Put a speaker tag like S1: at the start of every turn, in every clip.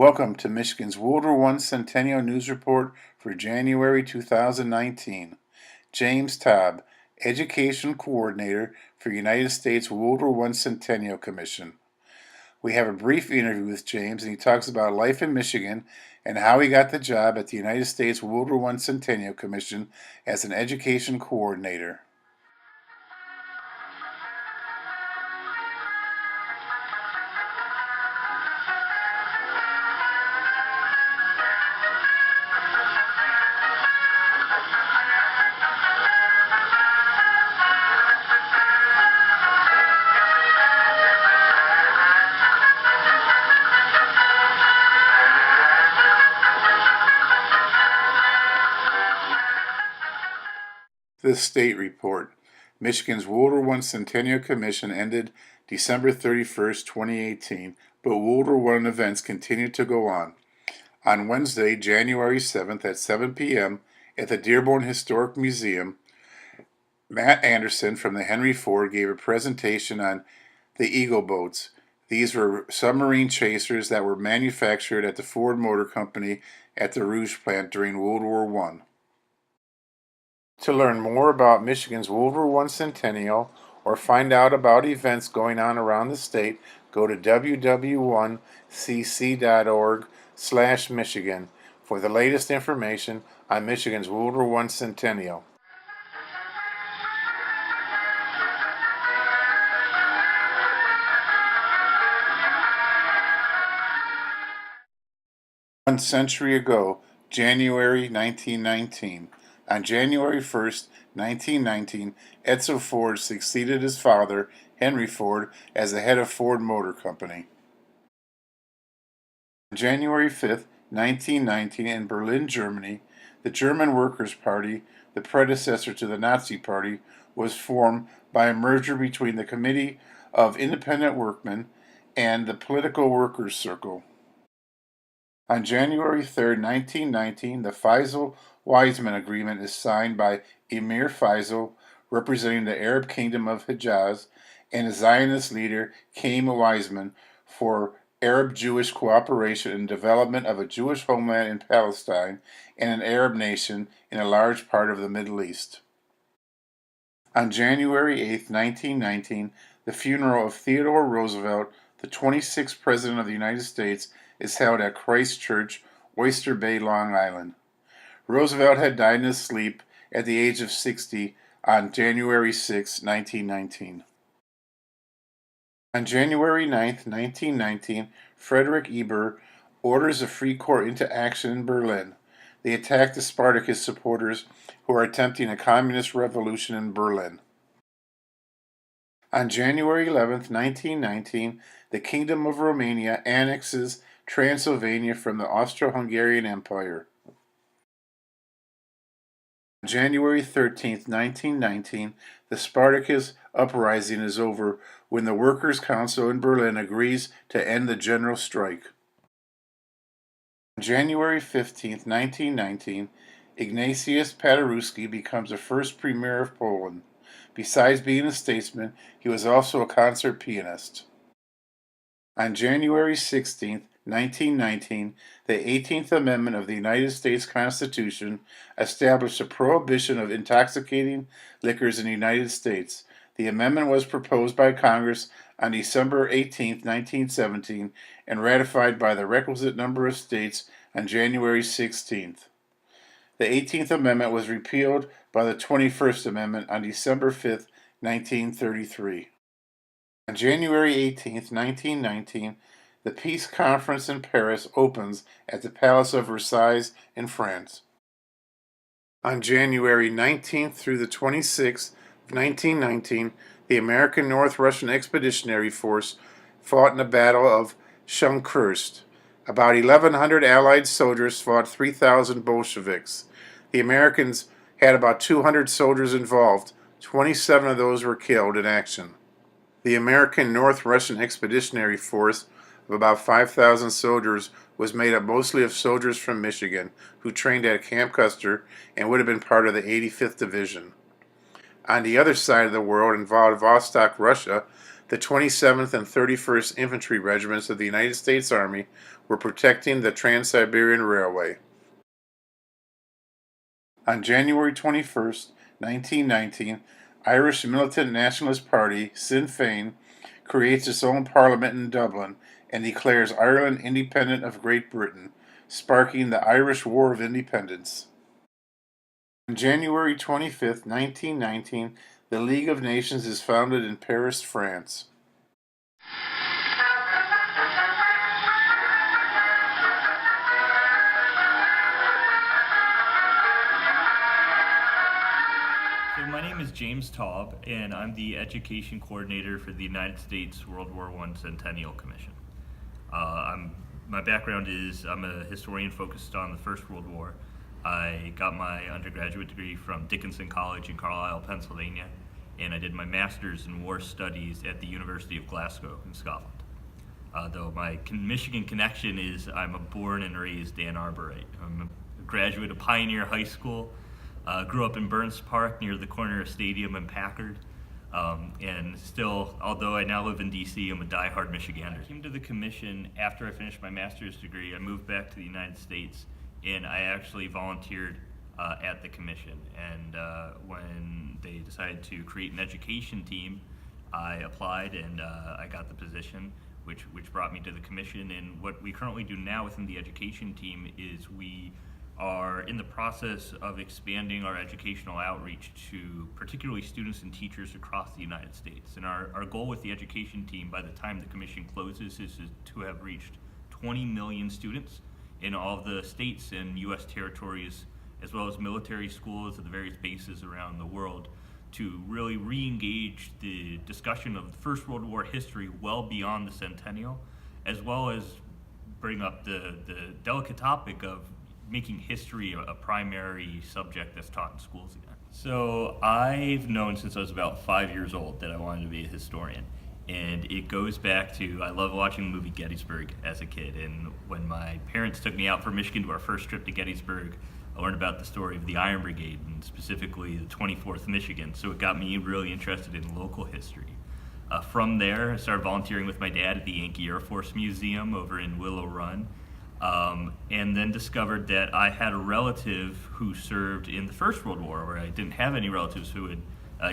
S1: Welcome to Michigan's WW1 Centennial News Report for January 2019. James Taub, Education Coordinator for United States WW1 Centennial Commission. We have a brief interview with James, and he talks about life in Michigan and how he got the job at the United States WW1 Centennial Commission as an Education Coordinator. The State Report. Michigan's WW1 Centennial Commission ended December 31st, 2018, but WW1 events continue to go on. On Wednesday, January 7th at 7 p.m. at the Dearborn Historic Museum, Matt Anderson from the Henry Ford gave a presentation on the Eagle boats. These were submarine chasers that were manufactured at the Ford Motor Company at the Rouge plant during World War I. To learn more about Michigan's WW1 Centennial or find out about events going on around the state, go to ww1cc.org/Michigan for the latest information on Michigan's WW1 Centennial. One century ago, January 1919. On January 1st, 1919, Edsel Ford succeeded his father, Henry Ford, as the head of Ford Motor Company. On January 5th, 1919, in Berlin, Germany, the German Workers' Party, the predecessor to the Nazi Party, was formed by a merger between the Committee of Independent Workmen and the Political Workers' Circle. On January 3, 1919, the Faisal-Weizmann Agreement is signed by Emir Faisal, representing the Arab Kingdom of Hejaz, and the Zionist leader Chaim Weizmann for Arab-Jewish cooperation and development of a Jewish homeland in Palestine and an Arab nation in a large part of the Middle East. On January 8, 1919, the funeral of Theodore Roosevelt, the 26th President of the United States, is held at Christ Church, Oyster Bay, Long Island. Roosevelt had died in his sleep at the age of 60 on January 6, 1919. On January 9, 1919, Friedrich Ebert orders a free court into action in Berlin. They attack the Spartacus supporters who are attempting a communist revolution in Berlin. On January 11, 1919, the Kingdom of Romania annexes Transylvania from the Austro-Hungarian Empire. On January 13, 1919, the Spartacus uprising is over when the Workers' Council in Berlin agrees to end the general strike. On January 15, 1919, Ignatius Paderewski becomes the first premier of Poland. Besides being a statesman, he was also a concert pianist. On January 16, 1919, the 18th Amendment of the United States Constitution established a prohibition of intoxicating liquors in the United States. The amendment was proposed by Congress on December 18, 1917, and ratified by the requisite number of states on January 16th. The 18th Amendment was repealed by the 21st Amendment on December 5, 1933. On January 18, 1919, the Peace Conference in Paris opens at the Palace of Versailles in France. On January 19th through the 26th of 1919, the American North Russian Expeditionary Force fought in the Battle of Shumkurst. About 1,100 Allied soldiers fought 3,000 Bolsheviks. The Americans had about 200 soldiers involved. 27 of those were killed in action. The American North Russian Expeditionary Force of about 5,000 soldiers was made up mostly of soldiers from Michigan who trained at Camp Custer and would have been part of the 85th Division. On the other side of the world, in Vladivostok, Russia, The 27th and 31st Infantry Regiments of the United States Army were protecting the Trans-Siberian Railway. On January 21st, 1919, Irish Militant Nationalist Party, Sinn Féin, creates its own parliament in Dublin and declares Ireland independent of Great Britain, sparking the Irish War of Independence. On January 25th, 1919, the League of Nations is founded in Paris, France.
S2: So my name is James Taub, and I'm the Education Coordinator for the United States WW1 Centennial Commission. My background is I'm a historian focused on the First World War. I got my undergraduate degree from Dickinson College in Carlisle, Pennsylvania, and I did my master's in war studies at the University of Glasgow in Scotland. Though my Michigan connection is I'm a born and raised Ann Arborite. I'm a graduate of Pioneer High School. Grew up in Burns Park near the corner of Stadium and Packard, and still, although I now live in DC, I'm a diehard Michigander. I came to the commission after I finished my master's degree. I moved back to the United States, and I actually volunteered at the commission. And when they decided to create an education team, I applied and I got the position, which brought me to the commission. And what we currently do now within the education team is we are in the process of expanding our educational outreach to particularly students and teachers across the United States. And our goal with the education team by the time the commission closes is to have reached 20 million students in all of the states and U.S. territories, as well as military schools at the various bases around the world, to really re-engage the discussion of the First World War history well beyond the centennial, as well as bring up the delicate topic of making history a primary subject that's taught in schools again. So I've known since I was about 5 years old that I wanted to be a historian. And it goes back to, I love watching the movie Gettysburg as a kid. And when my parents took me out for Michigan to our first trip to Gettysburg, I learned about the story of the Iron Brigade and specifically the 24th Michigan. So it got me really interested in local history. From there, I started volunteering with my dad at the Yankee Air Force Museum over in Willow Run. And then discovered that I had a relative who served in the First World War, where I didn't have any relatives who had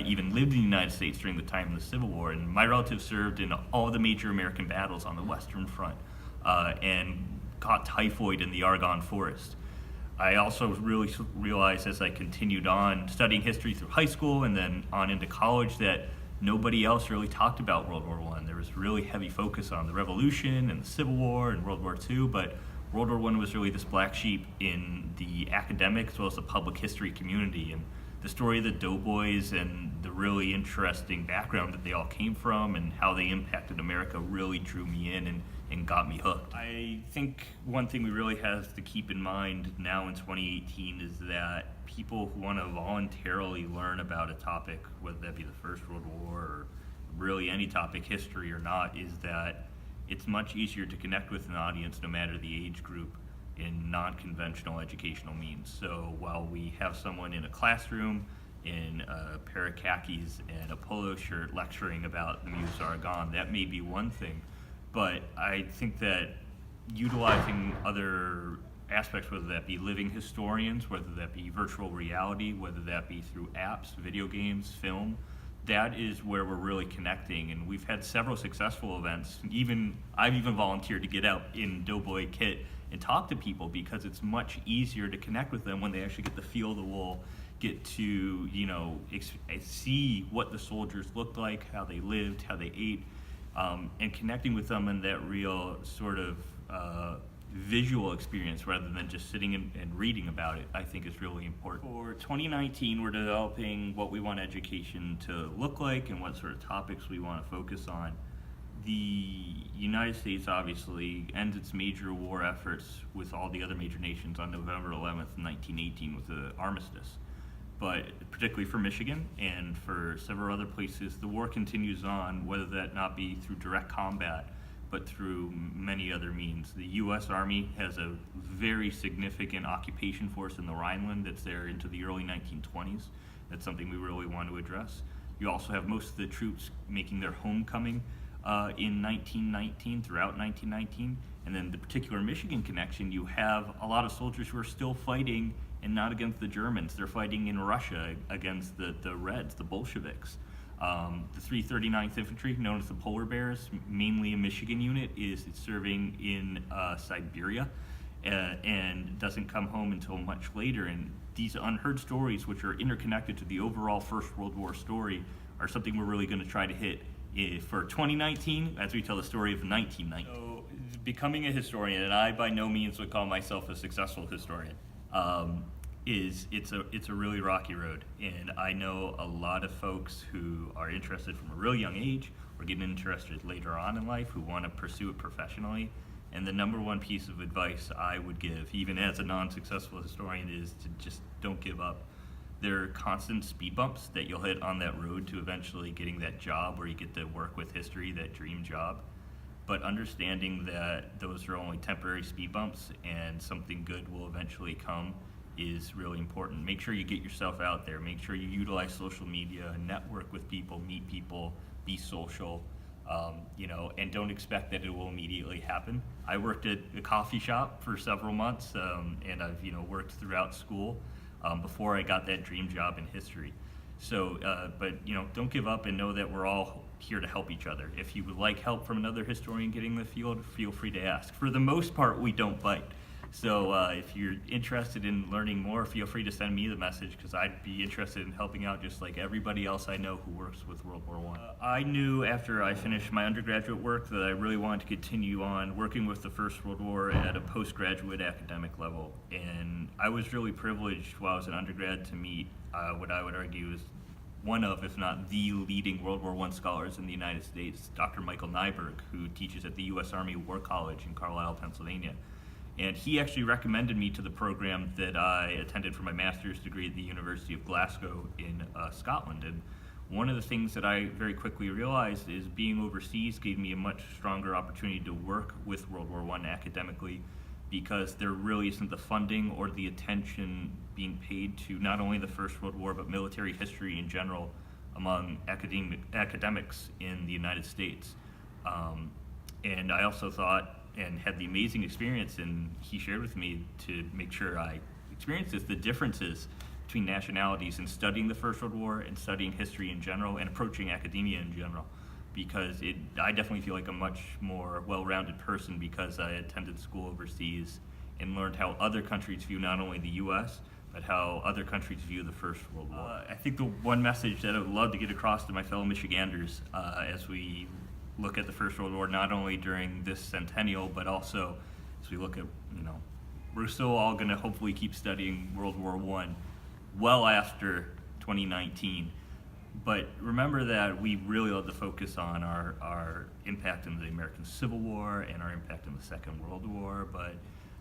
S2: even lived in the United States during the time of the Civil War. And my relative served in all the major American battles on the Western Front and caught typhoid in the Argonne Forest. I also really realized as I continued on studying history through high school and then on into college that nobody else really talked about World War I. There was really heavy focus on the Revolution and the Civil War and World War II, but World War I was really this black sheep in the academic as well as the public history community. And the story of the doughboys and the really interesting background that they all came from and how they impacted America really drew me in and got me hooked. I think one thing we really have to keep in mind now in 2018 is that people who want to voluntarily learn about a topic, whether that be the First World War or really any topic, history or not, is that it's much easier to connect with an audience no matter the age group in non-conventional educational means. So while we have someone in a classroom in a pair of khakis and a polo shirt lecturing about the Meuse Argonne, that may be one thing, but I think that utilizing other aspects, whether that be living historians, whether that be virtual reality, whether that be through apps, video games, film, that is where we're really connecting. And we've had several successful events. I've even volunteered to get out in Doughboy kit and talk to people because it's much easier to connect with them when they actually get to feel the wool, get to see what the soldiers looked like, how they lived, how they ate, and connecting with them in that real sort of visual experience rather than just sitting and reading about it, I think is really important. For 2019, we're developing what we want education to look like and what sort of topics we want to focus on. The United States obviously ends its major war efforts with all the other major nations on November 11th, 1918 with the armistice. But particularly for Michigan and for several other places, the war continues on, whether that not be through direct combat, but through many other means. The U.S. Army has a very significant occupation force in the Rhineland that's there into the early 1920s. That's something we really want to address. You also have most of the troops making their homecoming in 1919, throughout 1919. And then the particular Michigan connection, you have a lot of soldiers who are still fighting, and not against the Germans. They're fighting in Russia against the Reds, the Bolsheviks. The 339th Infantry, known as the Polar Bears, mainly a Michigan unit, is serving in Siberia and doesn't come home until much later. And these unheard stories, which are interconnected to the overall First World War story, are something we're really going to try to hit for 2019 as we tell the story of 1919. So, becoming a historian, and I by no means would call myself a successful historian, it's a really rocky road. And I know a lot of folks who are interested from a real young age or getting interested later on in life who want to pursue it professionally. And the number one piece of advice I would give, even as a non-successful historian, is to just don't give up. There are constant speed bumps that you'll hit on that road to eventually getting that job where you get to work with history, that dream job. But understanding that those are only temporary speed bumps and something good will eventually come is really important. Make sure you get yourself out there. Make sure you utilize social media, network with people, meet people, be social, and don't expect that it will immediately happen. I worked at a coffee shop for several months, and I've worked throughout school before I got that dream job in history. So, but don't give up and know that we're all here to help each other. If you would like help from another historian getting in the field, feel free to ask. For the most part, we don't bite. So if you're interested in learning more, feel free to send me the message, because I'd be interested in helping out just like everybody else I know who works with World War I. I knew after I finished my undergraduate work that I really wanted to continue on working with the First World War at a postgraduate academic level. And I was really privileged while I was an undergrad to meet what I would argue is one of, if not the leading World War I scholars in the United States, Dr. Michael Nyberg, who teaches at the U.S. Army War College in Carlisle, Pennsylvania. And he actually recommended me to the program that I attended for my master's degree at the University of Glasgow in Scotland. And one of the things that I very quickly realized is being overseas gave me a much stronger opportunity to work with World War I academically, because there really isn't the funding or the attention being paid to not only the First World War, but military history in general among academics in the United States. And I also thought, and had the amazing experience, and he shared with me to make sure I experienced this, the differences between nationalities in studying the First World War and studying history in general and approaching academia in general. Because I definitely feel like a much more well-rounded person because I attended school overseas and learned how other countries view not only the U.S., but how other countries view the First World War. I think the one message that I would love to get across to my fellow Michiganders as we look at the First World War, not only during this centennial, but also as we look at, we're still all going to hopefully keep studying World War I well after 2019. But remember that we really love to focus on our impact in the American Civil War and our impact in the Second World War, but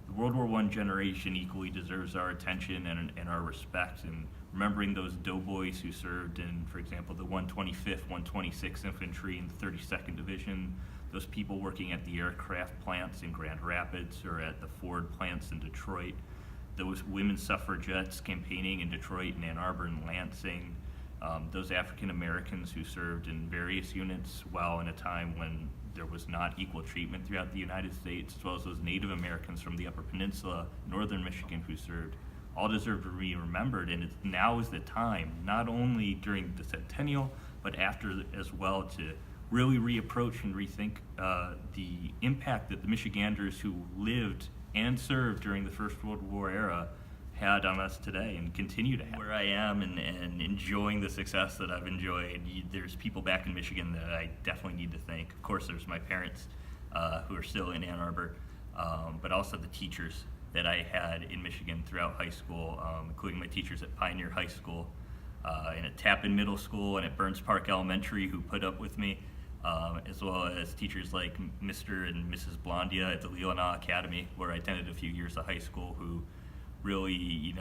S2: the World War I generation equally deserves our attention and our respect, and remembering those doughboys who served in, for example, the 125th, 126th Infantry and the 32nd Division, those people working at the aircraft plants in Grand Rapids or at the Ford plants in Detroit, those women suffragettes campaigning in Detroit and Ann Arbor and Lansing, those African Americans who served in various units while in a time when there was not equal treatment throughout the United States, as well as those Native Americans from the Upper Peninsula, northern Michigan who served, all deserve to be remembered. And now is the time, not only during the centennial, but after as well, to really reapproach and rethink the impact that the Michiganders who lived and served during the First World War era had on us today and continue to have. Where I am and enjoying the success that I've enjoyed, there's people back in Michigan that I definitely need to thank. Of course, there's my parents who are still in Ann Arbor, but also the teachers that I had in Michigan throughout high school, including my teachers at Pioneer High School and at Tappan Middle School and at Burns Park Elementary who put up with me, as well as teachers like Mr. and Mrs. Blondia at the Leelanau Academy, where I attended a few years of high school, who really,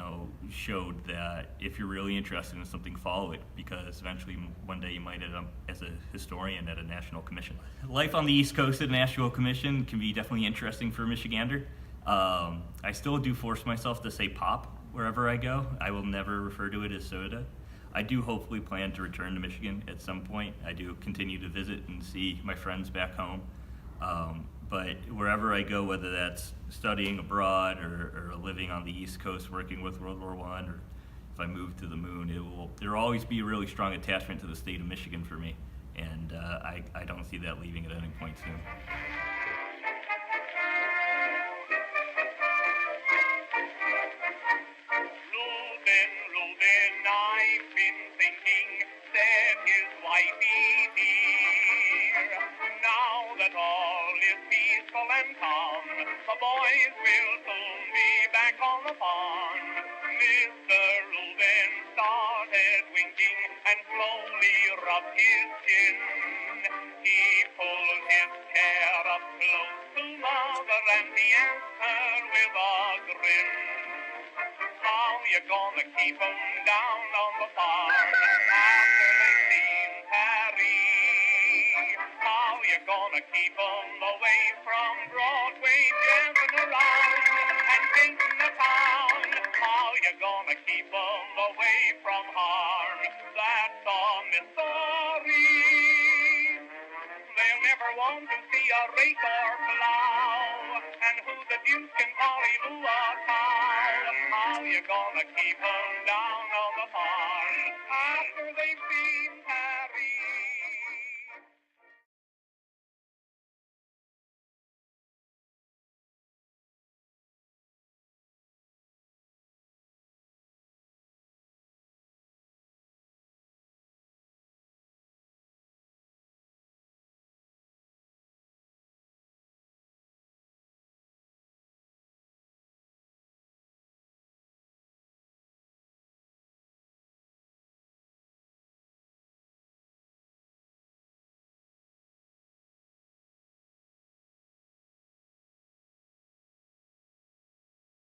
S2: showed that if you're really interested in something, follow it, because eventually one day you might end up as a historian at a national commission. Life on the East Coast at a national commission can be definitely interesting for a Michigander. I still do force myself to say pop wherever I go. I will never refer to it as soda. I do hopefully plan to return to Michigan at some point. I do continue to visit and see my friends back home. But wherever I go, whether that's studying abroad or living on the East Coast working with World War I, or if I move to the moon, there will always be a really strong attachment to the state of Michigan for me. And I don't see that leaving at any point soon.
S3: Reuben, I've been thinking, said his wifey dear. Now that all is peaceful and calm, the boys will soon be back on the farm. Mr. Reuben started winking and slowly rubbed his chin. He pulled his chair up close to Mother and he asked her with a grin, how you gonna keep 'em down on the farm after they've seen Harry? How you gonna keep 'em away from Broadway, dancing around and painting the town? How you gonna keep 'em away from harm? That's a mystery. They'll never want to see a rake or plow, and who the deuce can pollyloo a cow? How you gonna keep 'em down on the farm after they've seen